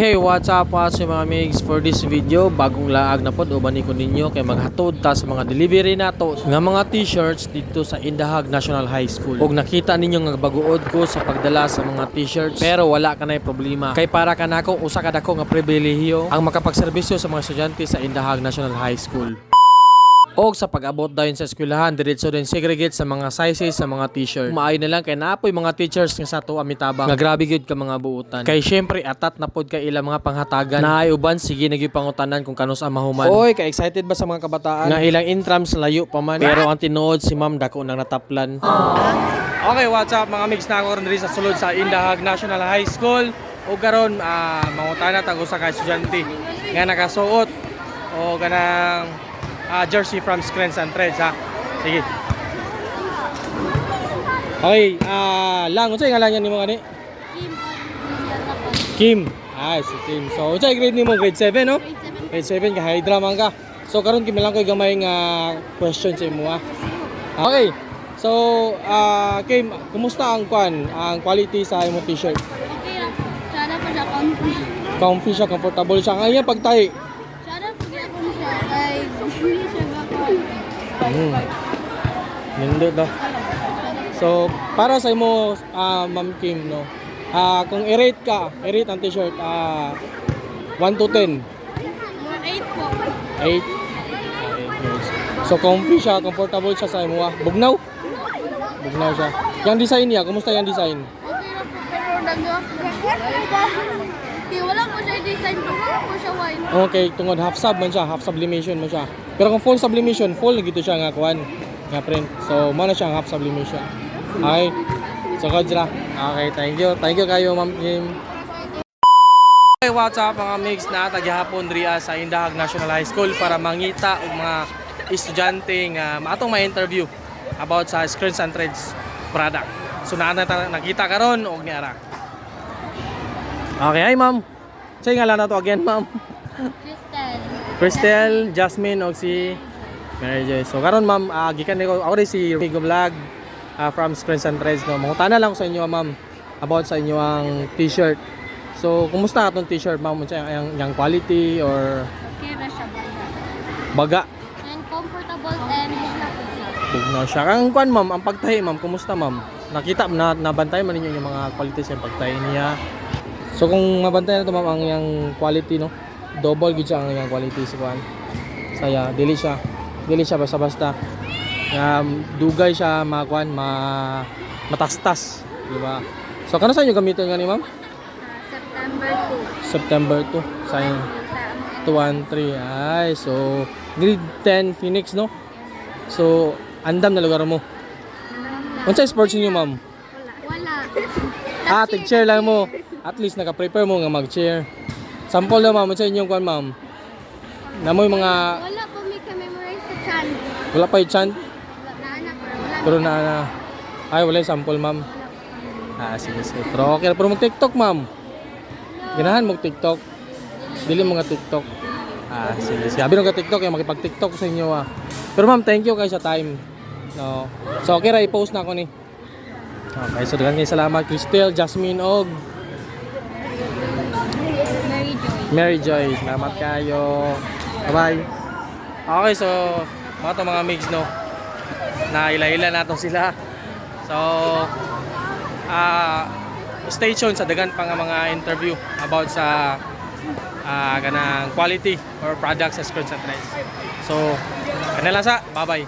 Hey, what's up mga migs? For this video, bagong laag na pod ubani ko ninyo kay maghatod ta sa mga delivery nato nga mga t-shirts dito sa Indahag National High School. Og nakita ninyo nga baguod ko sa pagdala sa mga t-shirts, pero wala ka nay problema. Kay para kanako usa ka dako nga pribilehiyo ang makapagserbisyo sa mga estudyante sa Indahag National High School. Og sa pag-abot dayon sa eskwelahan, diretso din segregate sa mga sizes sa mga t-shirt. Maayo na lang kay naapoy mga teachers nga sa to amitabang nga grabe gyud ka mga buutan. Kay syempre atat na pod kay ilang mga panghatagan. Naay uban sige nagyupangutanan kung kanus ang mahuman. Oy, ka excited ba sa mga kabataan? Nga ilang intrams layo pa man. Pero ang tinuod si Ma'am dako nang nataplan. Okay, what's up mga migs, na ako rin sa sulod sa Indahag National High School. O karon mangutana tag usa ka estudyante nga nakasuot o ganang jersey from Screen and Threads ha. Sige. Okay, lang unsay ngalan niya nimo ani? Kim. Si Kim. So unsay grade nimo? Grade 7 no? Grade 7 ka Hydra man ka. So karon kimi lang koy gamay nga question sa imo ha. Okay. So Kim, kumusta ang quality sa imo t-shirt? Okay lang. Sana pa siya comfy. Comfy siya, comfortable siya. Ang iya pagtahi. Sana pa siya kay hindi siya baka. Nindot daw. So, para sa imo, Ma'am Kim, no? Kung i-rate ang t-shirt, 1 to 10. 8 po. 8? So, comfy siya, comfortable siya sa imo. Bugnaw? Bugnaw siya. Yung design niya, kumusta yung design? Okay lang po, pero wala po siya design po. Wala po siya wine. Okay, tungod half sub man siya, half sublimation man siya. Pero kung full sublimation, full gito siya nga kuan, nga print. So, mo na siya half sublimation. Okay. So, kodra. Okay, thank you. Thank you kayo, Ma'am Kim. Okay, what's up mga migs, na taghapon diri sa Indahag National High School para mangita og mga estudyante nga atong ma-interview about sa Screens and Threads product. So, nakita karon og niara. Okay, hi ma'am. Say nga lang na to again, ma'am. Cristel, Jasmine og si Mary Joy. So karon ma'am, gikan ko ako rin si Rigo Vlog from Screens and Threads no. Mangutana lang ko sa inyo ma'am about sa inyo ang t-shirt. So kumusta atong t-shirt ma'am? Unsa yang quality or Okay na siya baga? and comfortable and Bugnaw siya. Ang kuan ma'am, ang pagtahi ma'am, kumusta ma'am? Nakita na nabantay man ninyo yung mga quality sa pagtahi niya. So kung mabantay na ito ma'am ang yung quality no, double gid siya ang yung quality sa kuan. Saya dili siya basta-basta. Dugay siya makuan, matastas, di ba? So kano sa inyo gamiton nga ni ma'am? September 2. September 2 sa 2 1 3. Ay, so grade 10 Phoenix no. So andam na lugar mo. Unsa sports niyo ma'am? Wala. Tig-chair lang mo. At least naka-prepare mo nga mag-chair. Sample na ma'am, sa inyong kuan ma'am. Namoy mga Wala po may ka-memorize sa chan. wala pa yung chant, Naana pero wala. pero na ay wala yung sample ma'am. Sige. Pero okay, pero mag-TikTok ma'am. Ganahan mo TikTok. Dili mga TikTok. Sige. Sabi nung ka-TikTok, yung makipag-TikTok sa inyo Pero ma'am, thank you kayo sa time. No. So okay ra i-post na ako ni. Okay, so daghang salamat Cristel, Jasmine og Mary Joy. Salamat kayo. Bye-bye. Okay, so mga migs no. Naila-ila nato sila. So stay tuned sa dagan pa nga mga interview about sa kanang quality or products sa Screens and Threads. So kanila sa bye-bye.